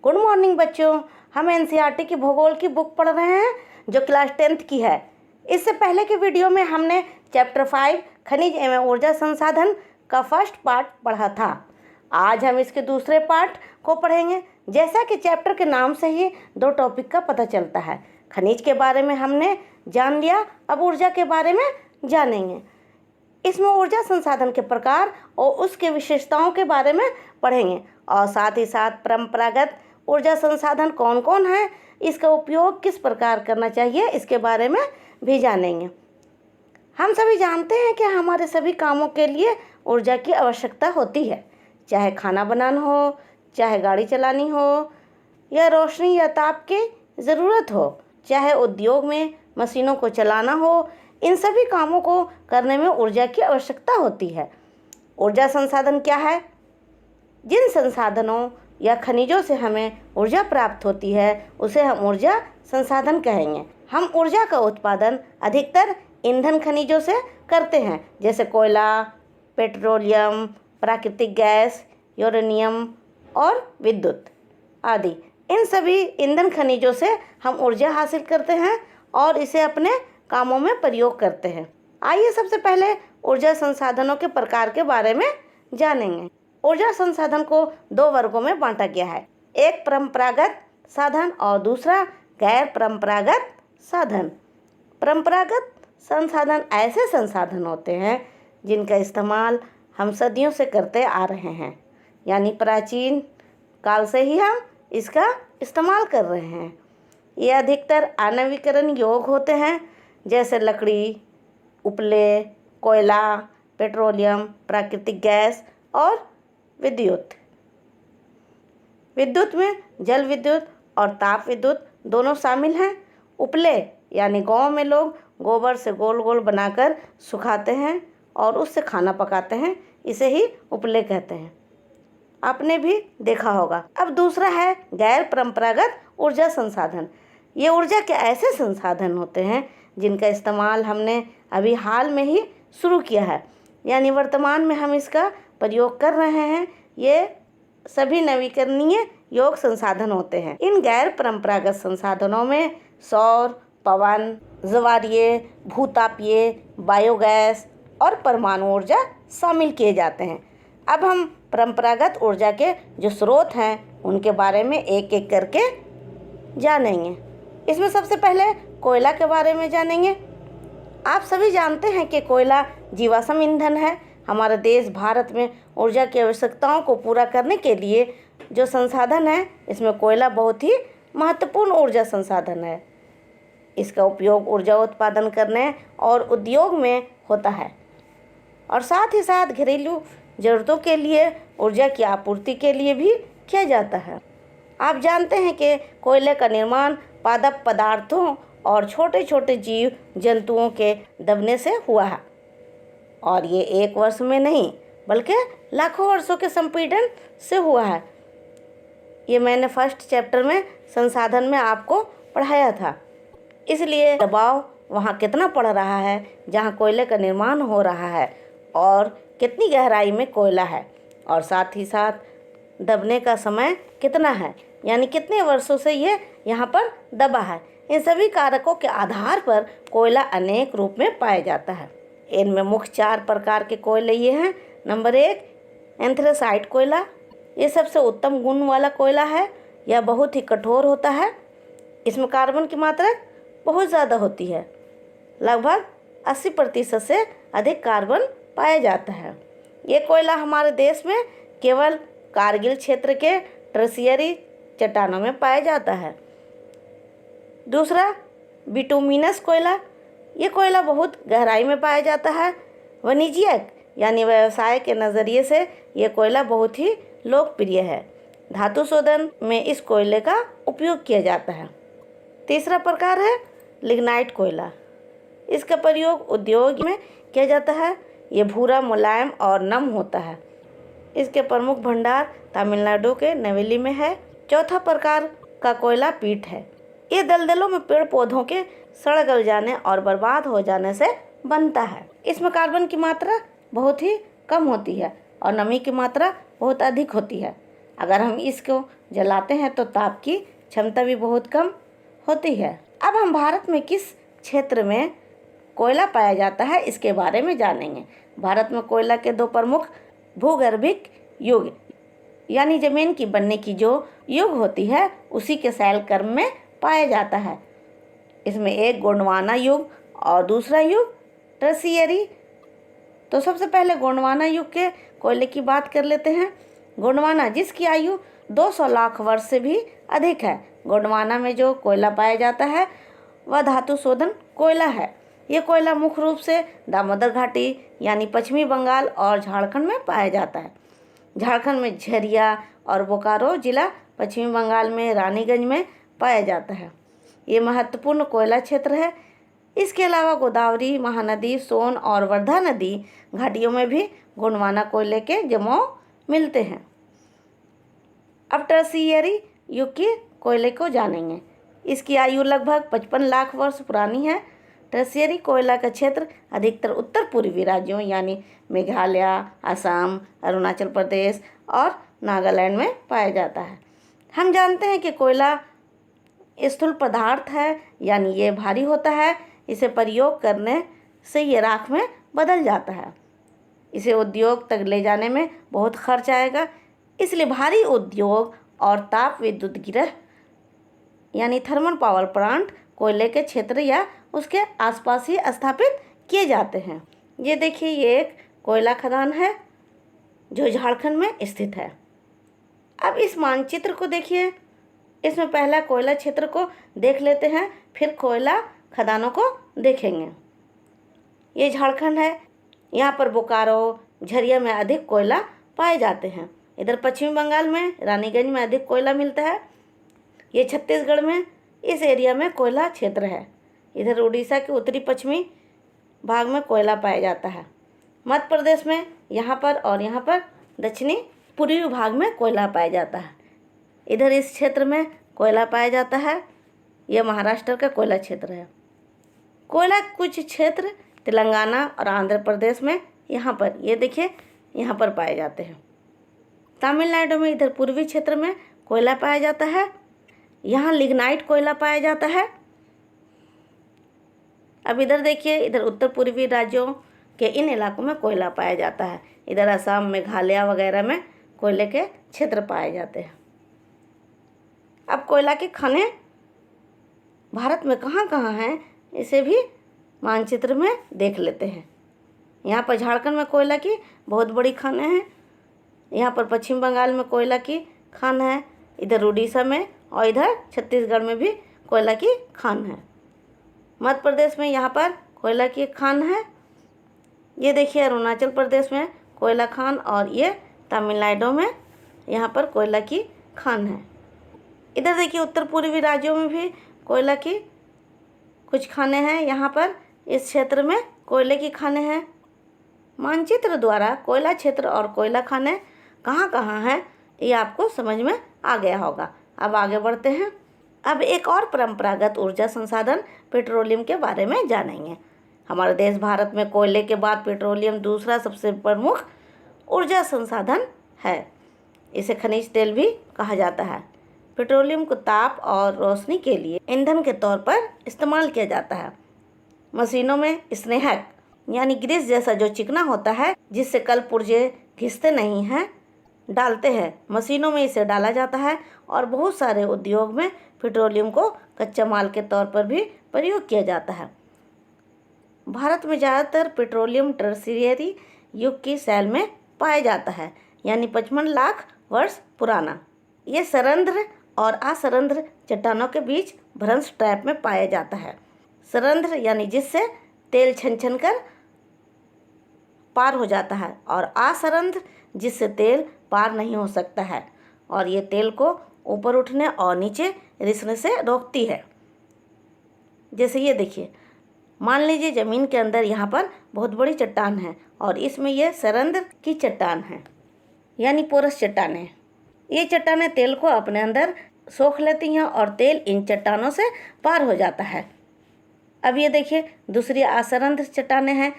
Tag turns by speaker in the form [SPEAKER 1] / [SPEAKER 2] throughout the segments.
[SPEAKER 1] Good morning बच्चों। हम NCERT की भूगोल की बुक पढ़ रहे हैं जो क्लास 10th की है। इससे पहले के वीडियो में हमने चैप्टर 5 खनिज एवं ऊर्जा संसाधन का फर्स्ट पार्ट पढ़ा था। आज हम इसके दूसरे पार्ट को पढ़ेंगे। जैसा कि चैप्टर के नाम से ही दो टॉपिक का पता चलता है। खनिज के बारे में हमने जान लिया, अब ऊर्जा के बारे में जानेंगे। इसमें ऊर्जा संसाधन के प्रकार और उसके विशेषताओं के बारे में पढ़ेंगे और साथ ही साथ परंपरागत ऊर्जा संसाधन कौन कौन है, इसका उपयोग किस प्रकार करना चाहिए, इसके बारे में भी जानेंगे। हम सभी जानते हैं कि हमारे सभी कामों के लिए ऊर्जा की आवश्यकता होती है, चाहे खाना बनाना हो, चाहे गाड़ी चलानी हो, या रोशनी या ताप की ज़रूरत हो, चाहे उद्योग में मशीनों को चलाना हो। इन सभी कामों को करने में ऊर्जा की आवश्यकता होती है। ऊर्जा संसाधन क्या है? जिन संसाधनों या खनिजों से हमें ऊर्जा प्राप्त होती है उसे हम ऊर्जा संसाधन कहेंगे। हम ऊर्जा का उत्पादन अधिकतर ईंधन खनिजों से करते हैं, जैसे कोयला, पेट्रोलियम, प्राकृतिक गैस, यूरेनियम और विद्युत आदि। इन सभी ईंधन खनिजों से हम ऊर्जा हासिल करते हैं और इसे अपने कामों में प्रयोग करते हैं। आइए सबसे पहले ऊर्जा संसाधनों के प्रकार के बारे में जानेंगे। ऊर्जा संसाधन को दो वर्गों में बांटा गया है, एक परंपरागत साधन और दूसरा गैर परंपरागत साधन। परंपरागत संसाधन ऐसे संसाधन होते हैं जिनका इस्तेमाल हम सदियों से करते आ रहे हैं, यानी प्राचीन काल से ही हम इसका इस्तेमाल कर रहे हैं। ये अधिकतर आणविकरण योग्य होते हैं, जैसे लकड़ी, उपले, कोयला, पेट्रोलियम, प्राकृतिक गैस और विद्युत। विद्युत में जल विद्युत और ताप विद्युत दोनों शामिल हैं। उपले यानी गांव में लोग गोबर से गोल गोल बनाकर सुखाते हैं और उससे खाना पकाते हैं, इसे ही उपले कहते हैं। आपने भी देखा होगा। अब दूसरा है गैर परंपरागत ऊर्जा संसाधन। ये ऊर्जा के ऐसे संसाधन होते हैं जिनका इस्तेमाल हमने अभी हाल में ही शुरू किया है, यानी वर्तमान में हम इसका प्रयोग कर रहे हैं। ये सभी नवीकरणीय योग्य संसाधन होते हैं। इन गैर परंपरागत संसाधनों में सौर, पवन, ज्वारीय, भूतापीय, बायोगैस और परमाणु ऊर्जा शामिल किए जाते हैं। अब हम परंपरागत ऊर्जा के जो स्रोत हैं उनके बारे में एक एक करके जानेंगे। इसमें सबसे पहले कोयला के बारे में जानेंगे। आप सभी जानते हैं कि कोयला जीवाश्म ईंधन है। हमारे देश भारत में ऊर्जा की आवश्यकताओं को पूरा करने के लिए जो संसाधन है, इसमें कोयला बहुत ही महत्वपूर्ण ऊर्जा संसाधन है। इसका उपयोग ऊर्जा उत्पादन करने और उद्योग में होता है और साथ ही साथ घरेलू ज़रूरतों के लिए ऊर्जा की आपूर्ति के लिए भी किया जाता है। आप जानते हैं कि कोयले का निर्माण पादप पदार्थों और छोटे छोटे जीव जंतुओं के दबने से हुआ है, और ये एक वर्ष में नहीं बल्कि लाखों वर्षों के संपीड़न से हुआ है। ये मैंने फर्स्ट चैप्टर में संसाधन में आपको पढ़ाया था। इसलिए दबाव वहाँ कितना पड़ रहा है जहाँ कोयले का निर्माण हो रहा है, और कितनी गहराई में कोयला है, और साथ ही साथ दबने का समय कितना है, यानी कितने वर्षों से ये यहाँ पर दबा है। इन सभी कारकों के आधार पर कोयला अनेक रूप में पाया जाता है। इनमें मुख्य 4 प्रकार के कोयले ये हैं। नंबर 1 एंथ्रेसाइट कोयला। ये सबसे उत्तम गुण वाला कोयला है। यह बहुत ही कठोर होता है। इसमें कार्बन की मात्रा बहुत ज़्यादा होती है, लगभग 80% से अधिक कार्बन पाया जाता है। ये कोयला हमारे देश में केवल कारगिल क्षेत्र के टर्शियरी चट्टानों में पाया जाता है। दूसरा बिटुमिनस कोयला। ये कोयला बहुत गहराई में पाया जाता है। वाणिज्यिक यानी व्यवसाय के नज़रिए से ये कोयला बहुत ही लोकप्रिय है। धातु शोधन में इस कोयले का उपयोग किया जाता है। तीसरा प्रकार है लिग्नाइट कोयला। इसका प्रयोग उद्योग में किया जाता है। ये भूरा, मुलायम और नम होता है। इसके प्रमुख भंडार तमिलनाडु के नवेली में है। चौथा प्रकार का कोयला पीट है। ये दलदलों में पेड़ पौधों के सड़ गल जाने और बर्बाद हो जाने से बनता है। इसमें कार्बन की मात्रा बहुत ही कम होती है और नमी की मात्रा बहुत अधिक होती है। अगर हम इसको जलाते हैं तो ताप की क्षमता भी बहुत कम होती है। अब हम भारत में किस क्षेत्र में कोयला पाया जाता है इसके बारे में जानेंगे। भारत में कोयला के दो प्रमुख भूगर्भिक युग यानी जमीन की बनने की जो युग होती है उसी के शैलकर्म में पाया जाता है। इसमें एक गोंडवाना युग और दूसरा युग टर्शियरी। तो सबसे पहले गोंडवाना युग के कोयले की बात कर लेते हैं। गोंडवाना, जिसकी आयु 200 लाख वर्ष से भी अधिक है। गोंडवाना में जो कोयला पाया जाता है वह धातु शोधन कोयला है। ये कोयला मुख्य रूप से दामोदर घाटी यानी पश्चिमी बंगाल और झारखंड में पाया जाता है। झारखंड में झरिया और बोकारो जिला, पश्चिमी बंगाल में रानीगंज में पाया जाता है। ये महत्वपूर्ण कोयला क्षेत्र है। इसके अलावा गोदावरी, महानदी, सोन और वर्धा नदी घाटियों में भी गोंडवाना कोयले के जमाव मिलते हैं। अब टर्शियरी युग के कोयले को जानेंगे। इसकी आयु लगभग 55 लाख वर्ष पुरानी है। टर्शियरी कोयला का क्षेत्र अधिकतर उत्तर पूर्वी राज्यों यानी मेघालय, असम, अरुणाचल प्रदेश और नागालैंड में पाया जाता है। हम जानते हैं कि कोयला स्थूल पदार्थ है यानी ये भारी होता है। इसे प्रयोग करने से ये राख में बदल जाता है। इसे उद्योग तक ले जाने में बहुत खर्च आएगा, इसलिए भारी उद्योग और ताप विद्युत गृह यानी थर्मल पावर प्लांट कोयले के क्षेत्र या उसके आसपास ही स्थापित किए जाते हैं। ये देखिए, ये एक कोयला खदान है जो झारखंड में स्थित है। अब इस मानचित्र को देखिए, इसमें पहला कोयला क्षेत्र को देख लेते हैं, फिर कोयला खदानों को देखेंगे। ये झारखंड है। यहाँ पर बोकारो, झरिया में अधिक कोयला पाए जाते हैं। इधर पश्चिमी बंगाल में रानीगंज में अधिक कोयला मिलता है। ये छत्तीसगढ़ में इस एरिया में कोयला क्षेत्र है। इधर उड़ीसा के उत्तरी पश्चिमी भाग में कोयला पाया जाता है। मध्य प्रदेश में यहाँ पर और यहाँ पर दक्षिणी पूर्वी भाग में कोयला पाया जाता है। इधर इस क्षेत्र में कोयला पाया जाता है। यह महाराष्ट्र का कोयला क्षेत्र है। कोयला कुछ क्षेत्र तेलंगाना और आंध्र प्रदेश में यहाँ पर, ये देखिए, यहाँ पर पाए जाते हैं। तमिलनाडु में इधर पूर्वी क्षेत्र में कोयला पाया जाता है। यहाँ लिग्नाइट कोयला पाया जाता है। अब इधर देखिए, इधर उत्तर पूर्वी राज्यों के इन इलाकों में कोयला पाया जाता है। इधर असम, मेघालय वगैरह में कोयले के क्षेत्र पाए जाते हैं। अब कोयला के खाने भारत में कहाँ कहाँ हैं इसे भी मानचित्र में देख लेते हैं। यहाँ पर झारखंड में कोयला की बहुत बड़ी खानें हैं। यहाँ पर पश्चिम बंगाल में कोयला की खान है। इधर उड़ीसा में और इधर छत्तीसगढ़ में भी कोयला की खान है। मध्य प्रदेश में यहाँ पर कोयला की खान है। ये देखिए, अरुणाचल प्रदेश में कोयला खान और ये तमिलनाडु में यहाँ पर कोयला की खान है। इधर देखिए, उत्तर पूर्वी राज्यों में भी कोयला की कुछ खानें हैं। यहाँ पर इस क्षेत्र में कोयले की खानें हैं। मानचित्र द्वारा कोयला क्षेत्र और कोयला खानें कहाँ कहाँ हैं ये आपको समझ में आ गया होगा। अब आगे बढ़ते हैं। अब एक और परंपरागत ऊर्जा संसाधन पेट्रोलियम के बारे में जानेंगे। हमारे देश भारत में कोयले के बाद पेट्रोलियम दूसरा सबसे प्रमुख ऊर्जा संसाधन है। इसे खनिज तेल भी कहा जाता है। पेट्रोलियम को ताप और रोशनी के लिए ईंधन के तौर पर इस्तेमाल किया जाता है। मशीनों में स्नेहक यानी ग्रीस जैसा जो चिकना होता है, जिससे कल पुर्जे घिसते नहीं हैं, डालते हैं। मशीनों में इसे डाला जाता है और बहुत सारे उद्योग में पेट्रोलियम को कच्चा माल के तौर पर भी प्रयोग किया जाता है। भारत में ज़्यादातर पेट्रोलियम टर्शियरी युग की शैल में पाया जाता है, यानी 55 लाख वर्ष पुराना। ये सरंध्र और असरंध्र चट्टानों के बीच भ्रंश ट्रैप में पाया जाता है। सरंध्र यानी जिससे तेल छन कर पार हो जाता है, और असरंध्र जिससे तेल पार नहीं हो सकता है और ये तेल को ऊपर उठने और नीचे रिसने से रोकती है। जैसे ये देखिए, मान लीजिए ज़मीन के अंदर यहाँ पर बहुत बड़ी चट्टान है और इसमें ये सरंध्र की चट्टान है, यानी पोरस चट्टानें। ये चट्टानें तेल को अपने अंदर सोख लेती हैं और तेल इन चट्टानों से पार हो जाता है। अब ये देखिए, दूसरी असरंध्र चट्टानें हैं।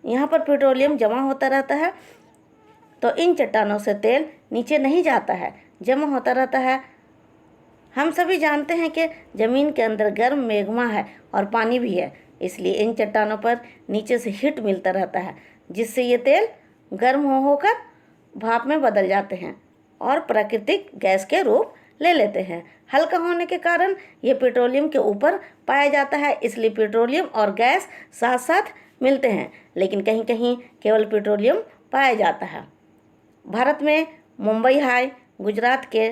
[SPEAKER 1] यहाँ पर पेट्रोलियम जमा होता रहता है। तो इन चट्टानों से तेल नीचे नहीं जाता है, जमा होता रहता है। हम सभी जानते हैं कि ज़मीन के अंदर गर्म मैग्मा है और पानी भी है, इसलिए इन चट्टानों पर नीचे से हीट मिलता रहता है, जिससे ये तेल गर्म होकर भाप में बदल जाते हैं और प्राकृतिक गैस के रूप ले लेते हैं। हल्का होने के कारण ये पेट्रोलियम के ऊपर पाया जाता है, इसलिए पेट्रोलियम और गैस साथ साथ मिलते हैं, लेकिन कहीं कहीं केवल पेट्रोलियम पाया जाता है। भारत में मुंबई हाई, गुजरात के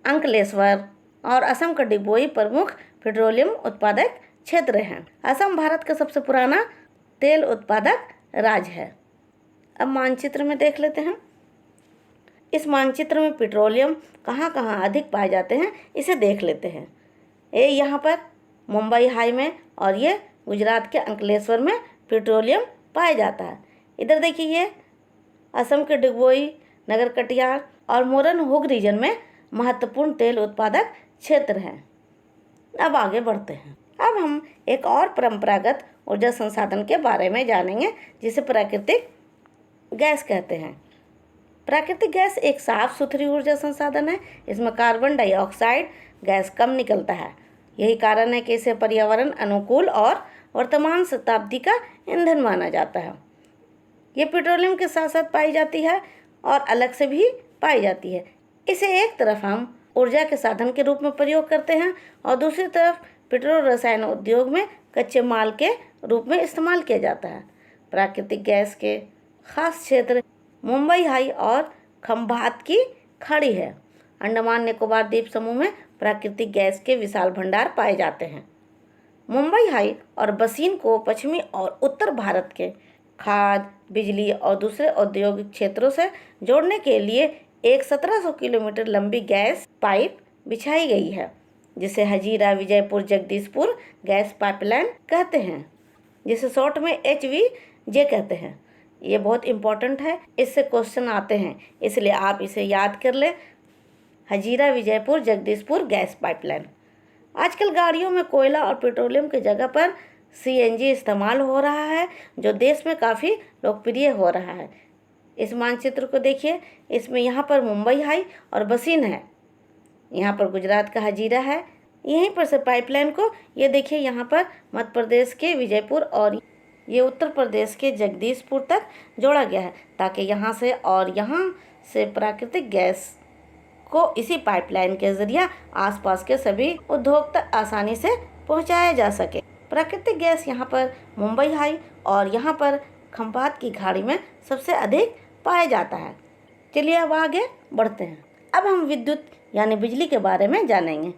[SPEAKER 1] अंकलेश्वर और असम का डिगबोई प्रमुख पेट्रोलियम उत्पादक क्षेत्र हैं। असम भारत का सबसे पुराना तेल उत्पादक राज्य है। अब मानचित्र में देख लेते हैं। इस मानचित्र में पेट्रोलियम कहाँ कहाँ अधिक पाए जाते हैं इसे देख लेते हैं। ये यहाँ पर मुंबई हाई में और ये गुजरात के अंकलेश्वर में पेट्रोलियम पाया जाता है। इधर देखिए ये असम के डिगबोई, नगर कटियार और मोरन हुग रीजन में महत्वपूर्ण तेल उत्पादक क्षेत्र हैं। अब आगे बढ़ते हैं। अब हम एक और परंपरागत ऊर्जा संसाधन के बारे में जानेंगे, जिसे प्राकृतिक गैस कहते हैं। प्राकृतिक गैस एक साफ सुथरी ऊर्जा संसाधन है। इसमें कार्बन डाइऑक्साइड गैस कम निकलता है। यही कारण है कि इसे पर्यावरण अनुकूल और वर्तमान शताब्दी का ईंधन माना जाता है। ये पेट्रोलियम के साथ साथ पाई जाती है और अलग से भी पाई जाती है। इसे एक तरफ हम ऊर्जा के साधन के रूप में प्रयोग करते हैं और दूसरी तरफ पेट्रोल रसायन उद्योग में कच्चे माल के रूप में इस्तेमाल किया जाता है। प्राकृतिक गैस के खास क्षेत्र मुंबई हाई और खंभात की खाड़ी है। अंडमान निकोबार द्वीप समूह में प्राकृतिक गैस के विशाल भंडार पाए जाते हैं। मुंबई हाई और बसीन को पश्चिमी और उत्तर भारत के खाद्य, बिजली और दूसरे औद्योगिक क्षेत्रों से जोड़ने के लिए एक 1700 किलोमीटर लंबी गैस पाइप बिछाई गई है, जिसे हजीरा विजयपुर जगदीशपुर गैस पाइपलाइन कहते हैं, जिसे शॉर्ट में HVJ कहते हैं। ये बहुत इम्पोर्टेंट है, इससे क्वेश्चन आते हैं, इसलिए आप इसे याद कर लें। Hazira Vijaypur Jagdishpur gas pipeline. आजकल गाड़ियों में कोयला और पेट्रोलियम की जगह पर CNG इस्तेमाल हो रहा है, जो देश में काफ़ी लोकप्रिय हो रहा है। इस मानचित्र को देखिए, इसमें यहाँ पर मुंबई हाई और बसीन है, यहाँ पर गुजरात का हजीरा है। यहीं पर से पाइपलाइन को ये देखिए यहाँ पर मध्य प्रदेश के विजयपुर और ये उत्तर प्रदेश के जगदीशपुर तक जोड़ा गया है, ताकि यहाँ से और यहाँ से प्राकृतिक गैस को इसी पाइपलाइन के जरिए आसपास के सभी उद्योग तक आसानी से पहुँचाया जा सके। प्राकृतिक गैस यहाँ पर मुंबई हाई और यहाँ पर खंभात की खाड़ी में सबसे अधिक पाया जाता है। चलिए अब आगे बढ़ते हैं। अब हम विद्युत यानी बिजली के बारे में जानेंगे।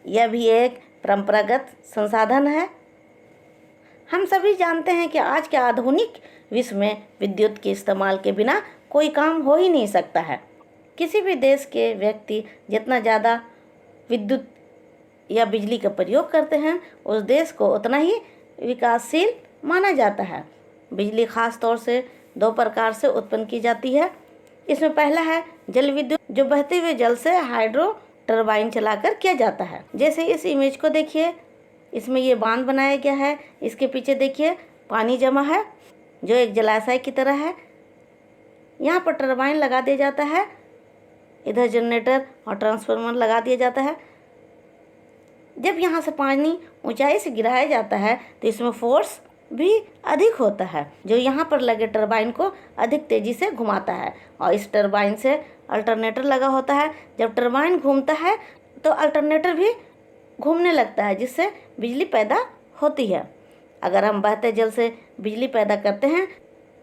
[SPEAKER 1] यह भी एक परंपरागत संसाधन है। हम सभी जानते हैं कि आज के आधुनिक विश्व में विद्युत के इस्तेमाल के बिना कोई काम हो ही नहीं सकता है। किसी भी देश के व्यक्ति जितना ज़्यादा विद्युत या बिजली का प्रयोग करते हैं, उस देश को उतना ही विकासशील माना जाता है। बिजली खास तौर से 2 प्रकार से उत्पन्न की जाती है। इसमें पहला है जल विद्युत, जो बहते हुए जल से हाइड्रो टरबाइन चलाकर किया जाता है। जैसे इस इमेज को देखिए, इसमें ये बांध बनाया गया है, इसके पीछे देखिए पानी जमा है जो एक जलाशय की तरह है। यहाँ पर टरबाइन लगा दिया जाता है, इधर जनरेटर और ट्रांसफार्मर लगा दिया जाता है। जब यहाँ से पानी ऊंचाई से गिराया जाता है तो इसमें फोर्स भी अधिक होता है, जो यहाँ पर लगे टरबाइन को अधिक तेज़ी से घुमाता है। और इस टरबाइन से अल्टरनेटर लगा होता है। जब टरबाइन घूमता है तो अल्टरनेटर भी घूमने लगता है, जिससे बिजली पैदा होती है। अगर हम बहते जल से बिजली पैदा करते हैं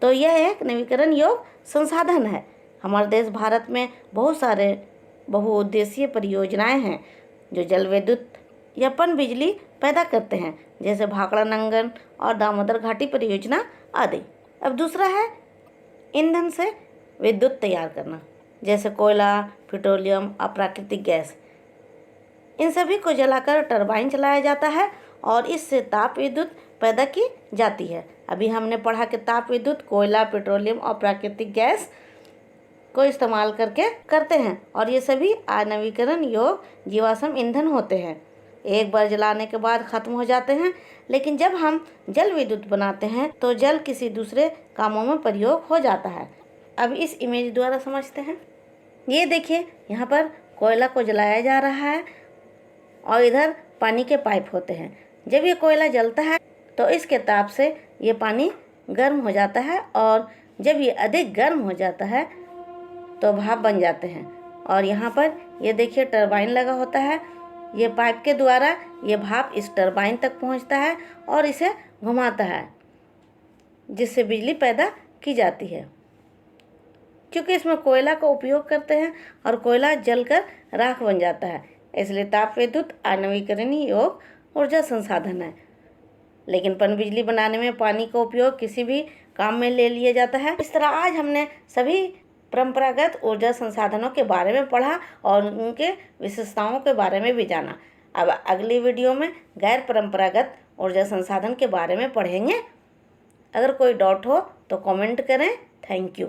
[SPEAKER 1] तो यह एक नवीकरण योग्य संसाधन है। हमारे देश भारत में बहुत सारे बहुउद्देशीय परियोजनाएं हैं जो जल विद्युत या पन बिजली पैदा करते हैं, जैसे भाखड़ा नंगन और दामोदर घाटी परियोजना आदि। अब दूसरा है ईंधन से विद्युत तैयार करना, जैसे कोयला, पेट्रोलियम और प्राकृतिक गैस। इन सभी को जलाकर टरबाइन चलाया जाता है और इससे ताप विद्युत पैदा की जाती है। अभी हमने पढ़ा कि ताप विद्युत कोयला, पेट्रोलियम और प्राकृतिक गैस को इस्तेमाल करके करते हैं और ये सभी नवीकरण योग्य जीवाश्म ईंधन होते हैं। एक बार जलाने के बाद ख़त्म हो जाते हैं, लेकिन जब हम जल विद्युत बनाते हैं तो जल किसी दूसरे कामों में प्रयोग हो जाता है। अब इस इमेज द्वारा समझते हैं। ये देखिए, यहाँ पर कोयला को जलाया जा रहा है और इधर पानी के पाइप होते हैं। जब ये कोयला जलता है तो इसके ताप से ये पानी गर्म हो जाता है और जब ये अधिक गर्म हो जाता है तो भाप बन जाते हैं। और यहाँ पर ये देखिए टरबाइन लगा होता है। ये पाइप के द्वारा ये भाप इस टरबाइन तक पहुँचता है और इसे घुमाता है, जिससे बिजली पैदा की जाती है। क्योंकि इसमें कोयला का उपयोग करते हैं और कोयला जलकर राख बन जाता है, इसलिए ताप विद्युत नवीकरणीय योग्य ऊर्जा संसाधन है। लेकिन पनबिजली बनाने में पानी का उपयोग किसी भी काम में ले लिया जाता है। इस तरह आज हमने सभी परंपरागत ऊर्जा संसाधनों के बारे में पढ़ा और उनके विशेषताओं के बारे में भी जाना। अब अगली वीडियो में गैर परंपरागत ऊर्जा संसाधन के बारे में पढ़ेंगे। अगर कोई डाउट हो तो कमेंट करें। Thank you.